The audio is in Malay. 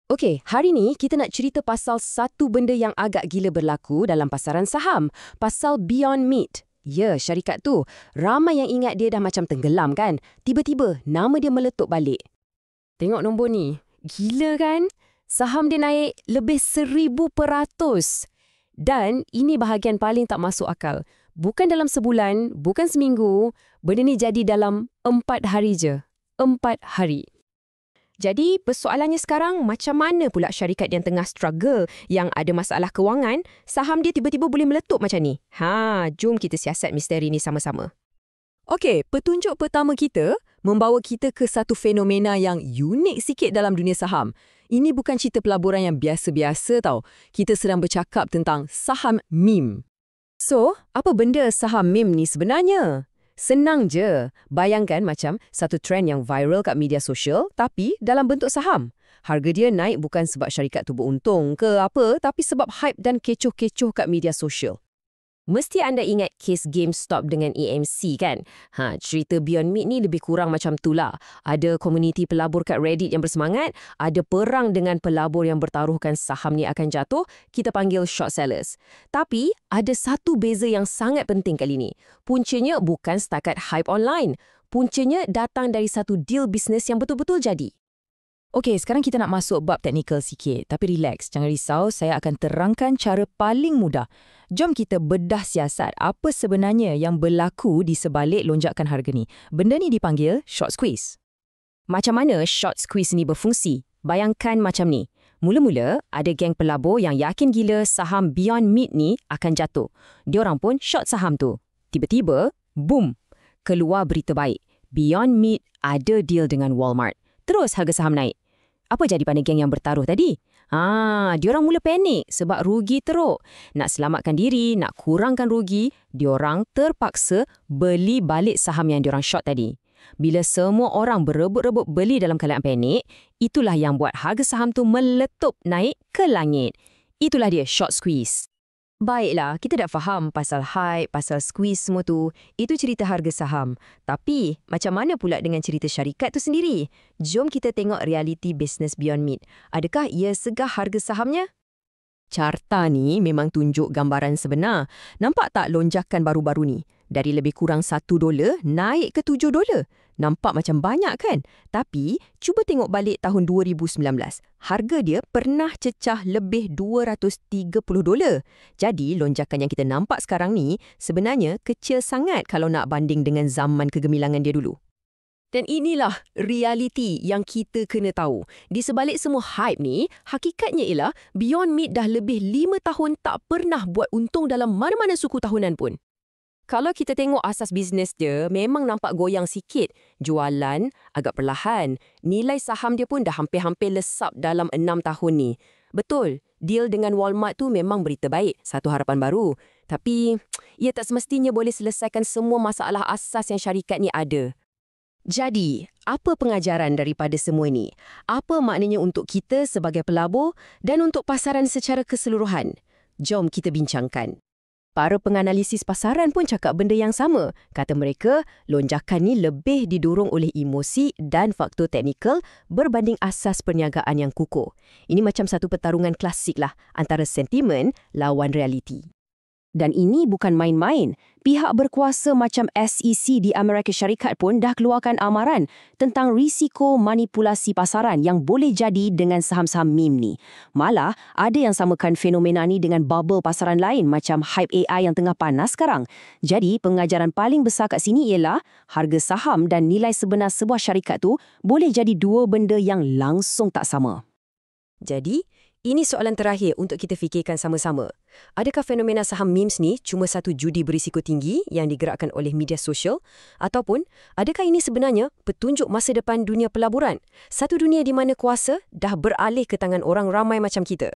Okey, hari ni kita nak cerita pasal satu benda yang agak gila berlaku dalam pasaran saham. Pasal Beyond Meat. Ya, syarikat tu. Ramai yang ingat dia dah macam tenggelam kan? Tiba-tiba, nama dia meletup balik. Tengok nombor ni. Gila kan? Saham dia naik lebih 1,000%. Dan ini bahagian paling tak masuk akal. Bukan dalam sebulan, bukan seminggu. Benda ni jadi dalam 4 hari je. 4 hari. Jadi, persoalannya sekarang, macam mana pula syarikat yang tengah struggle, yang ada masalah kewangan, saham dia tiba-tiba boleh meletup macam ni? Jom kita siasat misteri ni sama-sama. Okey, petunjuk pertama kita membawa kita ke satu fenomena yang unik sikit dalam dunia saham. Ini bukan cerita pelaburan yang biasa-biasa tau. Kita sedang bercakap tentang saham meme. So, apa benda saham meme ni sebenarnya? Senang je. Bayangkan macam satu trend yang viral kat media sosial tapi dalam bentuk saham. Harga dia naik bukan sebab syarikat tu beruntung ke apa, tapi sebab hype dan kecoh-kecoh kat media sosial. Mesti anda ingat kes GameStop dengan AMC kan? Cerita Beyond Meat ni lebih kurang macam tu lah. Ada komuniti pelabur kat Reddit yang bersemangat, ada perang dengan pelabur yang bertaruhkan saham ni akan jatuh, kita panggil short sellers. Tapi, ada satu beza yang sangat penting kali ni. Puncanya bukan setakat hype online. Puncanya datang dari satu deal bisnes yang betul-betul jadi. Okey, sekarang kita nak masuk bab teknikal sikit. Tapi relax, jangan risau, saya akan terangkan cara paling mudah. Jom kita bedah siasat apa sebenarnya yang berlaku di sebalik lonjakan harga ni. Benda ni dipanggil short squeeze. Macam mana short squeeze ni berfungsi? Bayangkan macam ni. Mula-mula, ada geng pelabur yang yakin gila saham Beyond Meat ni akan jatuh. Diorang pun short saham tu. Tiba-tiba, boom! Keluar berita baik. Beyond Meat ada deal dengan Walmart. Terus harga saham naik. Apa jadi pada geng yang bertaruh tadi? Diorang mula panik sebab rugi teruk. Nak selamatkan diri, nak kurangkan rugi, diorang terpaksa beli balik saham yang diorang short tadi. Bila semua orang berebut-rebut beli dalam keadaan panik, itulah yang buat harga saham tu meletup naik ke langit. Itulah dia short squeeze. Baiklah, kita dah faham pasal hype, pasal squeeze semua tu. Itu cerita harga saham. Tapi, macam mana pula dengan cerita syarikat tu sendiri? Jom kita tengok realiti bisnes Beyond Meat. Adakah ia segah harga sahamnya? Carta ni memang tunjuk gambaran sebenar. Nampak tak lonjakan baru-baru ni? Dari lebih kurang $1 naik ke $7. Nampak macam banyak kan? Tapi, cuba tengok balik tahun 2019. Harga dia pernah cecah lebih $230. Jadi, lonjakan yang kita nampak sekarang ni sebenarnya kecil sangat kalau nak banding dengan zaman kegemilangan dia dulu. Dan inilah realiti yang kita kena tahu. Di sebalik semua hype ni, hakikatnya ialah Beyond Meat dah lebih 5 tahun tak pernah buat untung dalam mana-mana suku tahunan pun. Kalau kita tengok asas bisnes dia, memang nampak goyang sikit. Jualan agak perlahan. Nilai saham dia pun dah hampir-hampir lesap dalam 6 tahun ni. Betul, deal dengan Walmart tu memang berita baik, satu harapan baru. Tapi, ia tak semestinya boleh selesaikan semua masalah asas yang syarikat ni ada. Jadi, apa pengajaran daripada semua ini? Apa maknanya untuk kita sebagai pelabur dan untuk pasaran secara keseluruhan? Jom kita bincangkan. Para penganalisis pasaran pun cakap benda yang sama. Kata mereka, lonjakan ni lebih didorong oleh emosi dan faktor teknikal berbanding asas perniagaan yang kukuh. Ini macam satu pertarungan klasik lah antara sentimen lawan realiti. Dan ini bukan main-main. Pihak berkuasa macam SEC di Amerika Syarikat pun dah keluarkan amaran tentang risiko manipulasi pasaran yang boleh jadi dengan saham-saham meme ni. Malah, ada yang samakan fenomena ni dengan bubble pasaran lain macam hype AI yang tengah panas sekarang. Jadi, pengajaran paling besar kat sini ialah harga saham dan nilai sebenar sebuah syarikat tu boleh jadi dua benda yang langsung tak sama. Jadi, ini soalan terakhir untuk kita fikirkan sama-sama. Adakah fenomena saham memes ni cuma satu judi berisiko tinggi yang digerakkan oleh media sosial? Ataupun, adakah ini sebenarnya petunjuk masa depan dunia pelaburan? Satu dunia di mana kuasa dah beralih ke tangan orang ramai macam kita.